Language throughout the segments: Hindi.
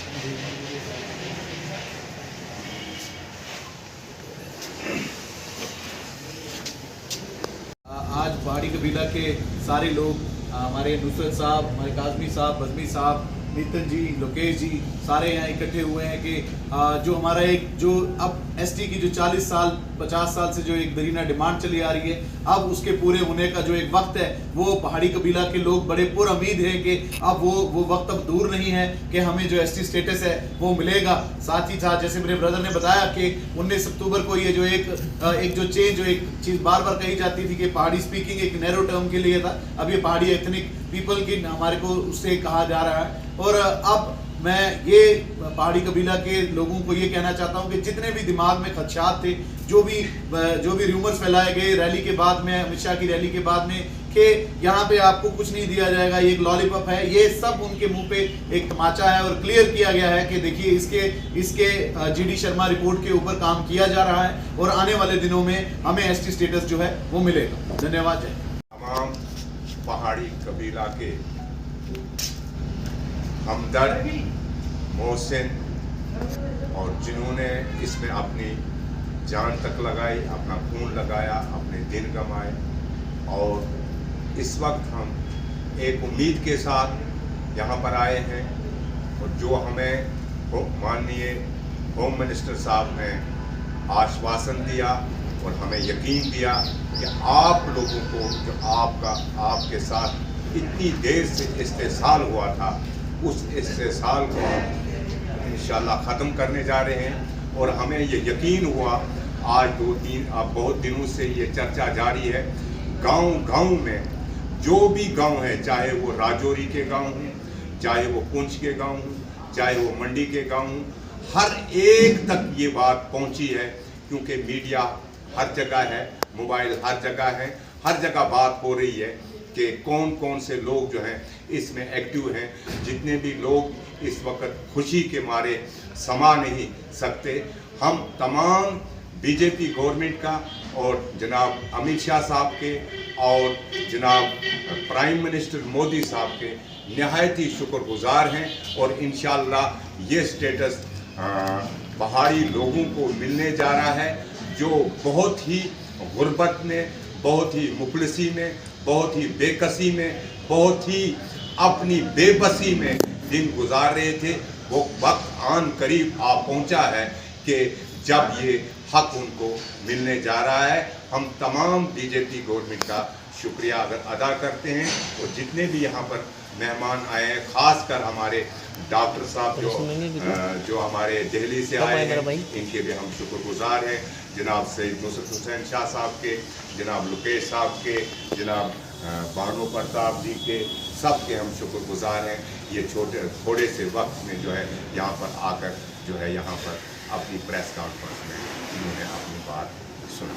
आज पहाड़ी कबीला के सारे लोग हमारे नुसरत साहब, हमारे काजमी साहब, बज़मी साहब, नितिन जी, लोकेश जी सारे यहाँ इकट्ठे हुए हैं कि जो हमारा एक जो अब एसटी की जो 40 साल 50 साल से जो एक दरीना डिमांड चली आ रही है, अब उसके पूरे होने का जो एक वक्त है वो पहाड़ी कबीला के लोग बड़े पुरउम्मीद हैं कि अब वो वक्त अब दूर नहीं है कि हमें जो एसटी स्टेटस है वो मिलेगा। साथ ही साथ जैसे मेरे ब्रदर ने बताया कि 19 अक्टूबर को ये जो एक जो चेंज जो एक चीज़ बार बार कही जाती थी कि पहाड़ी स्पीकिंग एक नैरो टर्म के लिए था, अब ये पहाड़ी एथनिक पीपल की हमारे को उससे कहा जा रहा है। और अब मैं ये पहाड़ी कबीला के लोगों को ये कहना चाहता हूँ कि जितने भी दिमाग में खदशात थे, जो भी रूमर्स फैलाए गए रैली के बाद में, अमित शाह की रैली के बाद में, कि यहाँ पे आपको कुछ नहीं दिया जाएगा, ये एक लॉलीपॉप है, ये सब उनके मुंह पे एक तमाचा है। और क्लियर किया गया है कि देखिए इसके जीडी शर्मा रिपोर्ट के ऊपर काम किया जा रहा है और आने वाले दिनों में हमें एसटी स्टेटस जो है वो मिलेगा। धन्यवाद। तमाम पहाड़ी कबीला के हमदर्द, मोहसिन और जिन्होंने इसमें अपनी जान तक लगाई, अपना खून लगाया, अपने दिन गंवाए, और इस वक्त हम एक उम्मीद के साथ यहाँ पर आए हैं और जो हमें माननीय होम मिनिस्टर साहब ने आश्वासन दिया और हमें यकीन दिया कि आप लोगों को जो आपके साथ इतनी देर से इस्तेसाल हुआ था, उस इस्तेसाल को हम इंशाल्लाह ख़त्म करने जा रहे हैं। और हमें ये यकीन हुआ, आज अब बहुत दिनों से ये चर्चा जारी है, गांव में जो भी गांव है, चाहे वो राजौरी के गांव हों, चाहे वो पुंछ के गांव हों, चाहे वो मंडी के गांव हों, हर एक तक ये बात पहुंची है, क्योंकि मीडिया हर जगह है, मोबाइल हर जगह है, हर जगह बात हो रही है कि कौन कौन से लोग जो हैं इसमें एक्टिव हैं। जितने भी लोग इस वक्त खुशी के मारे समा नहीं सकते, हम तमाम बीजेपी गवर्नमेंट का और जनाब अमित शाह साहब के और जनाब प्राइम मिनिस्टर मोदी साहब के नहायत ही शुक्रगुजार हैं। और इंशाअल्लाह ये स्टेटस पहाड़ी लोगों को मिलने जा रहा है, जो बहुत ही गुर्बत में, बहुत ही मुफलिसी में, बहुत ही बेकसी में, बहुत ही अपनी बेबसी में दिन गुजार रहे थे। वो वक्त आन करीब आ पहुंचा है कि जब ये हक उनको मिलने जा रहा है। हम तमाम बीजेपी गवर्नमेंट का शुक्रिया अदा करते हैं और जितने भी यहाँ पर मेहमान आए हैं, ख़ासकर हमारे डॉक्टर साहब जो हमारे दिल्ली से आए हैं, इनके भी हम शुक्रगुजार हैं। जनाब सैयद नुसरत हुसैन शाह साहब के, जनाब लोकेश साहब के, जनाब बानो प्रताप जी के, सब के हम शुक्रगुजार हैं। ये थोड़े से वक्त में जो है यहाँ पर आकर जो है यहाँ पर अपनी प्रेस कॉन्फ्रेंस में इन्होंने अपनी बात सुना।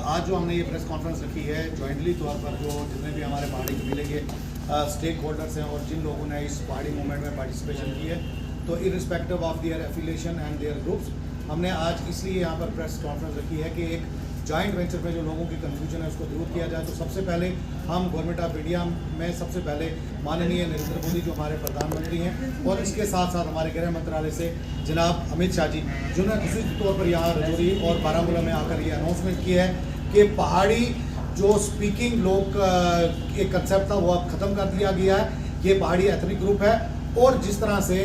आज जो हमने ये प्रेस कॉन्फ्रेंस रखी है जॉइंटली तौर पर, जो जितने भी हमारे पहाड़ी कबीले के स्टेक होल्डर्स हैं और जिन लोगों ने इस पहाड़ी मूवमेंट में पार्टिसिपेशन की है, तो irrespective of their affiliation and their groups, हमने आज इसलिए यहाँ पर प्रेस कॉन्फ्रेंस रखी है कि एक जॉइंट वेंचर में जो लोगों की कन्फ्यूजन है उसको दूर किया जाए। तो सबसे पहले हम गवर्नमेंट ऑफ इंडिया में सबसे पहले माननीय नरेंद्र मोदी जो हमारे प्रधानमंत्री हैं, और इसके साथ साथ हमारे गृह मंत्रालय से जनाब अमित शाह जी, जिन्होंने खुसूसी तौर पर यहाँ रजौरी और बारामूला में आकर ये अनाउंसमेंट किया है कि पहाड़ी जो स्पीकिंग लोग एक कंसेप्ट था वो अब ख़त्म कर दिया गया है। ये पहाड़ी एथनिक ग्रुप है और जिस तरह से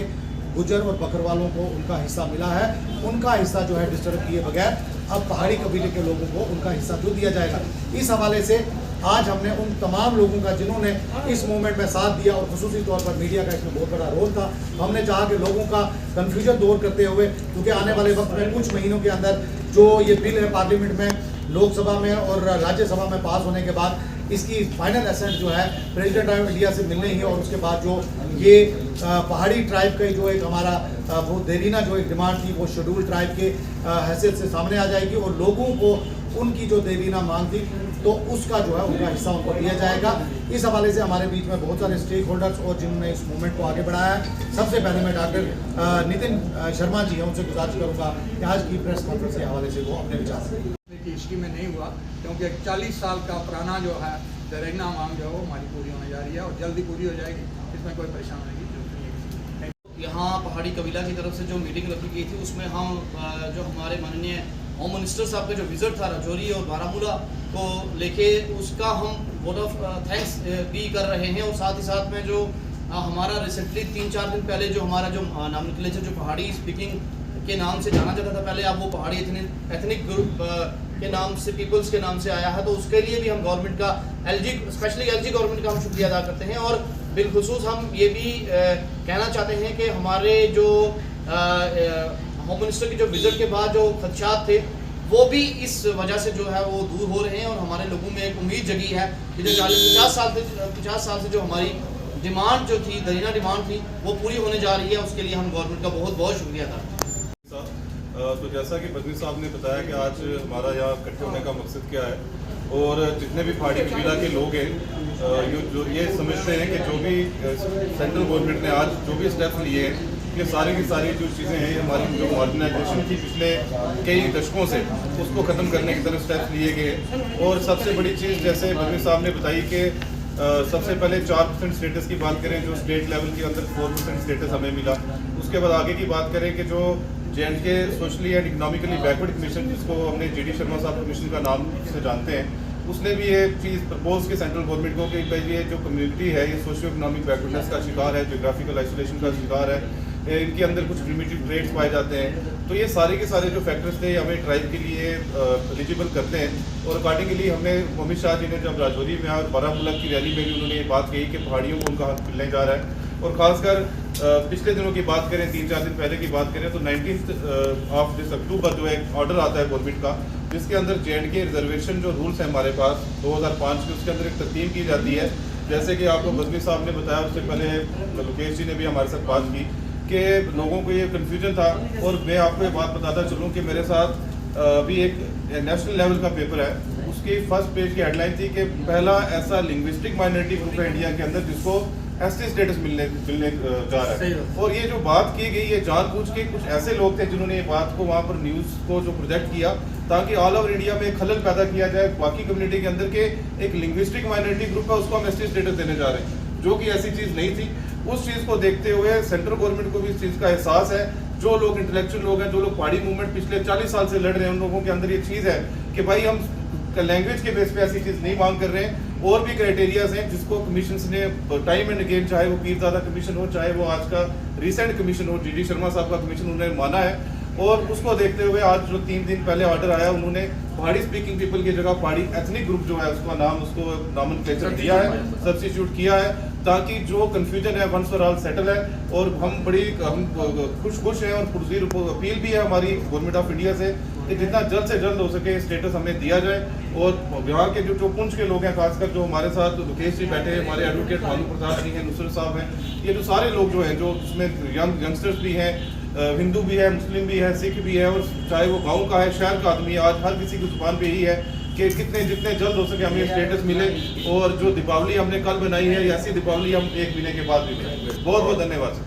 गुजर और बकरवालों को उनका हिस्सा मिला है, उनका हिस्सा जो है डिस्टर्ब किए बगैर अब पहाड़ी कबीले के लोगों को उनका हिस्सा जो दिया जाएगा। इस हवाले से आज हमने उन तमाम लोगों का जिन्होंने इस मूवमेंट में साथ दिया, और खुसूसी तौर पर मीडिया का इसमें बहुत बड़ा रोल था, हमने चाहा कि लोगों का कन्फ्यूजन दूर करते हुए, क्योंकि आने वाले वक्त में कुछ महीनों के अंदर जो ये बिल है पार्लियामेंट में, लोकसभा में और राज्यसभा में पास होने के बाद इसकी फाइनल असेंट जो है प्रेसिडेंट ऑफ इंडिया से मिलने ही, और उसके बाद जो ये पहाड़ी ट्राइब का जो एक हमारा वो देरीना जो एक डिमांड थी वो शेड्यूल ट्राइब के हैसियत से सामने आ जाएगी, और लोगों को उनकी जो देरीना मांग थी तो उसका जो है उनका हिस्सा उनको दिया जाएगा। इस हवाले से हमारे बीच में बहुत सारे स्टेक होल्डर्स और जिन्होंने इस मूवमेंट को आगे बढ़ाया है। सबसे पहले मैं डॉक्टर नितिन शर्मा जी हैं, उनसे गुजारिश करूँगा कि आज की प्रेस कॉन्फ्रेंस के हवाले से वो अपने विचार की हिस्ट्री में नहीं हुआ, क्योंकि 40 साल का पुराना जो है दरेगना मांग जो है वो हमारी पूरी होने जा रही है और जल्दी पूरी हो जाएगी, इसमें कोई परेशानी की जरूरत नहीं है। यहाँ पहाड़ी कबीला की तरफ से जो मीटिंग रखी गई थी उसमें हम जो हमारे माननीय होम मिनिस्टर साहब का जो विज़िट था राजौरी और बारामूला को लेके उसका हम वोट ऑफ थैंक्स भी कर रहे हैं। और साथ ही साथ में जो हमारा रिसेंटली 3-4 दिन पहले जो हमारा जो नॉमेनक्लेचर जो पहाड़ी स्पीकिंग के नाम से जाना जाता था पहले, अब वो पहाड़ी एथनिक ग्रुप के नाम से, पीपल्स के नाम से आया है। तो उसके लिए भी हम गवर्नमेंट का स्पेशली एलजी गवर्नमेंट का हम शुक्रिया अदा करते हैं। और बिलखुसूस हम ये भी कहना चाहते हैं कि हमारे जो होम मिनिस्टर की जो विजिट के बाद जो खदशात थे वो भी इस वजह से जो है वो दूर हो रहे हैं। और हमारे लोगों में एक उम्मीद जगी है कि जो 50 साल से जो हमारी डिमांड जो थी, दरीना डिमांड थी, वो पूरी होने जा रही है। उसके लिए हम गवर्नमेंट का बहुत बहुत शुक्रिया अदा करते हैं। तो जैसा कि बदमी साहब ने बताया कि आज हमारा यहाँ इकट्ठे होने का मकसद क्या है, और जितने भी पहाड़ी कबीला के लोग हैं जो ये समझते हैं कि जो भी सेंट्रल गवर्नमेंट ने आज जो भी स्टेप्स लिए हैं, ये सारी की सारी जो चीज़ें हैं हमारी जो मॉडर्नाइजेशन की पिछले कई दशकों से उसको ख़त्म करने की तरफ स्टेप्स लिए गए। और सबसे बड़ी चीज़ जैसे बदमी साहब ने बताई कि सबसे पहले 4% स्टेटस की बात करें, जो स्टेट लेवल के अंदर 4% स्टेटस हमें मिला। उसके बाद आगे की बात करें कि जो J&K socially and economically backward commission, जिसको हमने GD शर्मा साहब कमीशन का नाम से जानते हैं, उसने भी ये चीज़ प्रपोज की सेंट्रल गवर्नमेंट को कि भाई ये जो कम्युनिटी है ये सोशियो इकनॉमिक बैकवर्डनेस का शिकार है, जोग्राफिकल आइसोलेशन का शिकार है, इनके अंदर कुछ लिमिटेड ट्रेड्स पाए जाते हैं। तो ये सारे के सारे जो फैक्टर्स थे हमें ट्राइब के लिए एलिजिबल करते हैं। और अकॉर्डिंगली हमने अमित शाह जी ने जब राजौरी में और बारामूला की रैली में भी उन्होंने ये बात कही कि पहाड़ियों को उनका हक मिलने जा रहा है। और ख़ासकर पिछले दिनों की बात करें, 3-4 दिन पहले की बात करें, तो 19 अक्टूबर जो एक ऑर्डर आता है गवर्नमेंट का, जिसके अंदर J&K रिजर्वेशन जो रूल्स हैं हमारे पास 2005 के, उसके अंदर एक तरतीब की जाती है। जैसे कि आपको बदमी साहब ने बताया, उससे पहले लोकेश जी ने भी हमारे साथ बात की कि लोगों को ये कन्फ्यूजन था। और मैं आपको ये बात बताता चलूँ कि मेरे साथ अभी एक नेशनल लेवल का पेपर है, उसकी फर्स्ट पेज की हेडलाइन थी कि पहला ऐसा लिंग्विस्टिक माइनॉरिटी ग्रुप है इंडिया के अंदर जिसको ST स्टेटस मिलने जा रहा है। और ये जो बात की गई है जानबूझ के कुछ ऐसे लोग थे जिन्होंने ये बात को वहाँ पर न्यूज़ को जो प्रोजेक्ट किया ताकि ऑल ओवर इंडिया में खलल पैदा किया जाए बाकी कम्युनिटी के अंदर के एक लिंग्विस्टिक माइनॉरिटी ग्रुप है उसको हम ST स्टेटस देने जा रहे हैं, जो कि ऐसी चीज़ नहीं थी। उस चीज़ को देखते हुए सेंट्रल गवर्नमेंट को भी इस चीज़ का एहसास है। जो लोग इंटेलेक्चुअल लोग हैं, जो लोग पहाड़ी मूवमेंट पिछले 40 साल से लड़ रहे हैं, उन लोगों के अंदर ये चीज़ है कि भाई हम लैंग्वेज के बेस पे ऐसी चीज़ नहीं मांग कर रहे हैं। और भी क्राइटेरियाज हैं जिसको कमीशन ने टाइम एंड अगेन, चाहे वो पीरजादा कमीशन हो, चाहे वो आज का रिसेंट कमीशन हो, GD शर्मा साहब का कमीशन, उन्होंने माना है। और उसको देखते हुए आज जो 3 दिन पहले ऑर्डर आया, उन्होंने पहाड़ी स्पीकिंग पीपल की जगह पहाड़ी एथनिक ग्रुप जो है उसका नाम, उसको नॉमेनक्लेचर दिया है, सब्स्टिट्यूट किया है, ताकि जो कंफ्यूजन है वंस फॉर ऑल सेटल है। और हम खुश हैं और पुरज़ीर अपील भी है हमारी गवर्नमेंट ऑफ इंडिया से कि जितना जल्द से जल्द हो सके स्टेटस हमें दिया जाए। और यहाँ के जो पुंछ के लोग हैं, खासकर जो हमारे साथ लोकेश जी बैठे हैं, हमारे एडवोकेट भानु प्रसाद जी हैं, नुसरत साहब हैं, ये जो सारे लोग जो हैं, जो इसमें यंगस्टर्स भी हैं, हिंदू भी है, मुस्लिम भी है, सिख भी है, और चाहे वो गांव का है, शहर का आदमी है, आज हर किसी की जुबान पे यही है कि जितने जल्द हो सके हमें स्टेटस मिले। और जो दीपावली हमने कल बनाई है, ऐसी दीपावली हम 1 महीने के बाद भी बनाएंगे। बहुत बहुत धन्यवाद।